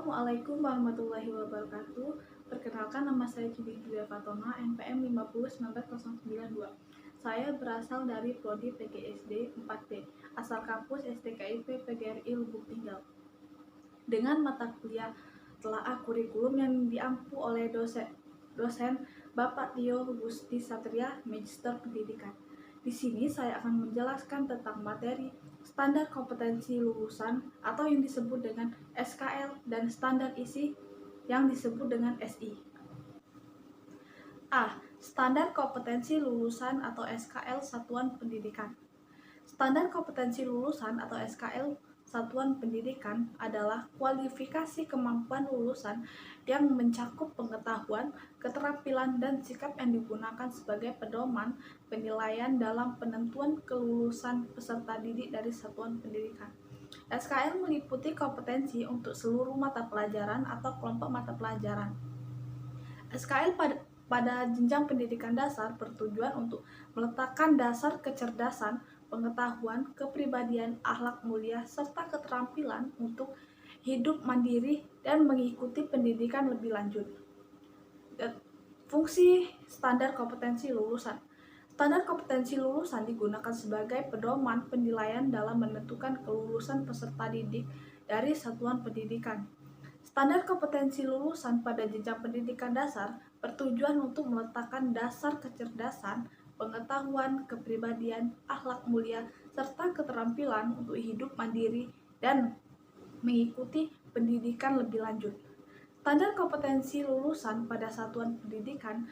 Assalamualaikum warahmatullahi wabarakatuh. Perkenalkan, nama saya Cibi Julia Fatona, NPM 501992. Saya berasal dari Prodi PGSD 4B, asal kampus STKIP PGRI Lubuk Linggau. Dengan mata kuliah telaah kurikulum yang diampu oleh dosen Bapak Tio Gusti Satria, Magister Pendidikan. Di sini saya akan menjelaskan tentang materi standar kompetensi lulusan atau yang disebut dengan SKL dan standar isi yang disebut dengan SI. A. Standar kompetensi lulusan atau SKL satuan pendidikan. Standar kompetensi lulusan atau SKL satuan pendidikan adalah kualifikasi kemampuan lulusan yang mencakup pengetahuan, keterampilan, dan sikap yang digunakan sebagai pedoman penilaian dalam penentuan kelulusan peserta didik dari satuan pendidikan. SKL meliputi kompetensi untuk seluruh mata pelajaran atau kelompok mata pelajaran. SKL pada jenjang pendidikan dasar bertujuan untuk meletakkan dasar kecerdasan, pengetahuan, kepribadian, akhlak mulia, serta keterampilan untuk hidup mandiri dan mengikuti pendidikan lebih lanjut. Fungsi standar kompetensi lulusan. Standar kompetensi lulusan digunakan sebagai pedoman penilaian dalam menentukan kelulusan peserta didik dari satuan pendidikan. Standar kompetensi lulusan pada jenjang pendidikan dasar bertujuan untuk meletakkan dasar kecerdasan, pengetahuan, kepribadian, akhlak mulia, serta keterampilan untuk hidup mandiri dan mengikuti pendidikan lebih lanjut. Standar kompetensi lulusan pada satuan pendidikan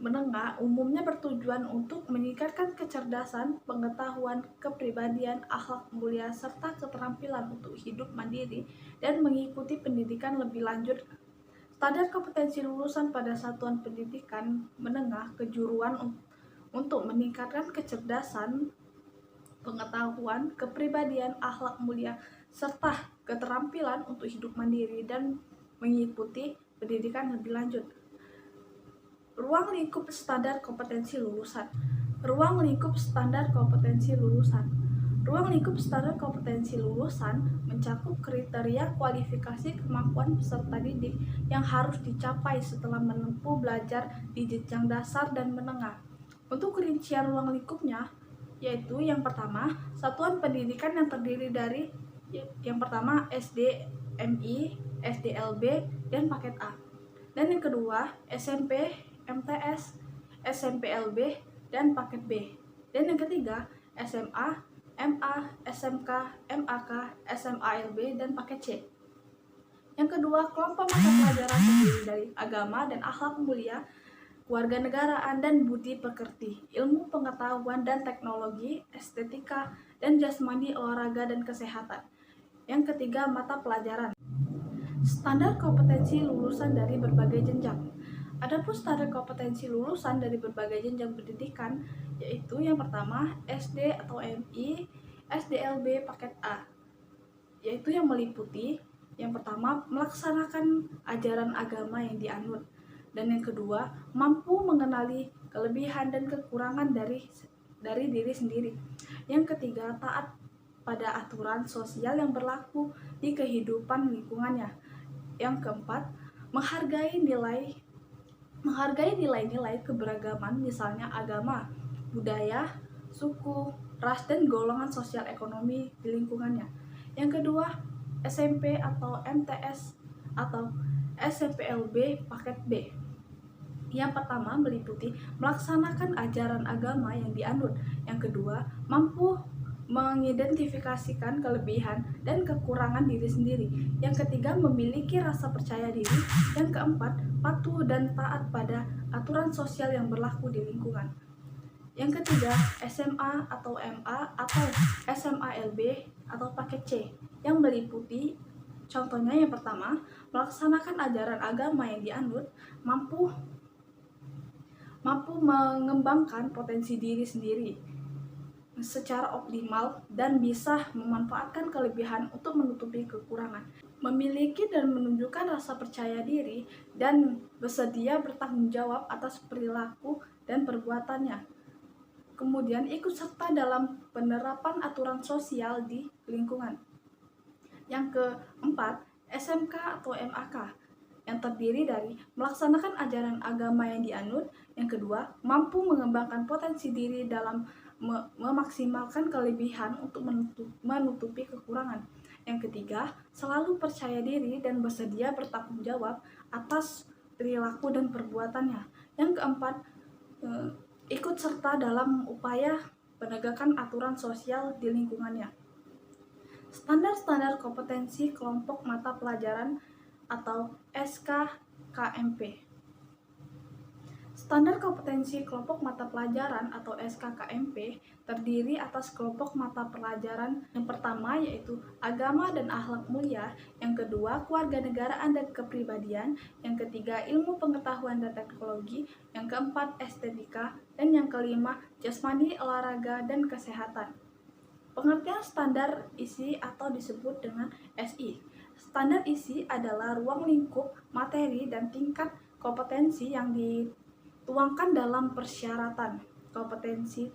menengah umumnya bertujuan untuk meningkatkan kecerdasan, pengetahuan, kepribadian, akhlak mulia, serta keterampilan untuk hidup mandiri dan mengikuti pendidikan lebih lanjut. Standar kompetensi lulusan pada satuan pendidikan menengah kejuruan untuk meningkatkan kecerdasan, pengetahuan, kepribadian, akhlak mulia, serta keterampilan untuk hidup mandiri dan mengikuti pendidikan lebih lanjut. Ruang lingkup standar kompetensi lulusan. Ruang lingkup standar kompetensi lulusan. Ruang lingkup standar kompetensi lulusan mencakup kriteria kualifikasi kemampuan peserta didik yang harus dicapai setelah menempuh belajar di jenjang dasar dan menengah. Untuk rincian ruang lingkupnya, yaitu yang pertama, satuan pendidikan yang terdiri dari yang pertama SD, MI, SDLB, dan paket A. Dan yang kedua, SMP, MTS, SMPLB, dan paket B. Dan yang ketiga, SMA, MA, SMK, MAK, SMALB, dan paket C. Yang kedua, kelompok mata pelajaran terdiri dari agama dan akhlak mulia, kewarganegaraan dan budi pekerti, ilmu pengetahuan dan teknologi, estetika, dan jasmani, olahraga, dan kesehatan. Yang ketiga, mata pelajaran. Standar kompetensi lulusan dari berbagai jenjang. Adapun standar kompetensi lulusan dari berbagai jenjang pendidikan, yaitu yang pertama SD atau MI, SDLB paket A, yaitu yang meliputi yang pertama melaksanakan ajaran agama yang dianut, dan yang kedua mampu mengenali kelebihan dan kekurangan dari diri sendiri. Yang ketiga taat pada aturan sosial yang berlaku di kehidupan lingkungannya. Yang keempat menghargai nilai-nilai keberagaman, misalnya agama, budaya, suku, ras, dan golongan sosial ekonomi di lingkungannya. Yang kedua, SMP atau MTS atau SMPLB paket B. Yang pertama meliputi melaksanakan ajaran agama yang dianut. Yang kedua, mampu mengidentifikasikan kelebihan dan kekurangan diri sendiri. Yang ketiga, memiliki rasa percaya diri. Yang keempat, patuh dan taat pada aturan sosial yang berlaku di lingkungan. Yang ketiga, SMA atau MA atau SMALB atau paket C, yang meliputi contohnya yang pertama, melaksanakan ajaran agama yang dianut, mampu mengembangkan potensi diri sendiri secara optimal dan bisa memanfaatkan kelebihan untuk menutupi kekurangan, memiliki dan menunjukkan rasa percaya diri dan bersedia bertanggung jawab atas perilaku dan perbuatannya. Kemudian ikut serta dalam penerapan aturan sosial di lingkungan. Yang keempat, SMK atau MAK, yang terdiri dari melaksanakan ajaran agama yang dianut. Yang kedua, mampu mengembangkan potensi diri dalam memaksimalkan kelebihan untuk menutupi kekurangan. Yang ketiga, selalu percaya diri dan bersedia bertanggung jawab atas perilaku dan perbuatannya. Yang keempat, ikut serta dalam upaya penegakan aturan sosial di lingkungannya. Standar-standar kompetensi kelompok mata pelajaran atau SKKMP. Standar kompetensi kelompok mata pelajaran atau SKKMP terdiri atas kelompok mata pelajaran yang pertama yaitu agama dan akhlak mulia, yang kedua kewarganegaraan dan kepribadian, yang ketiga ilmu pengetahuan dan teknologi, yang keempat estetika, dan yang kelima jasmani, olahraga, dan kesehatan. Pengertian standar isi atau disebut dengan SI. Standar isi adalah ruang lingkup materi dan tingkat kompetensi yang dituangkan dalam persyaratan, kompetensi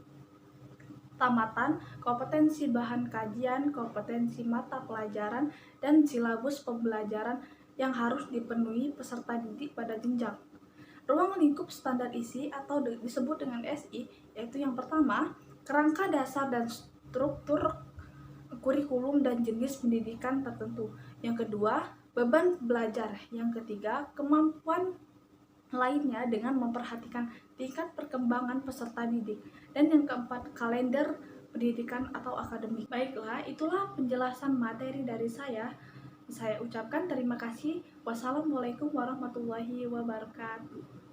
tamatan, kompetensi bahan kajian, kompetensi mata pelajaran, dan silabus pembelajaran yang harus dipenuhi peserta didik pada jenjang. Ruang lingkup standar isi atau disebut dengan SI yaitu yang pertama, kerangka dasar dan struktur kurikulum dan jenis pendidikan tertentu. Yang kedua, beban belajar. Yang ketiga, kemampuan lainnya dengan memperhatikan tingkat perkembangan peserta didik. Dan yang keempat, kalender pendidikan atau akademik. Baiklah, itulah penjelasan materi dari saya. Saya ucapkan terima kasih. Wassalamualaikum warahmatullahi wabarakatuh.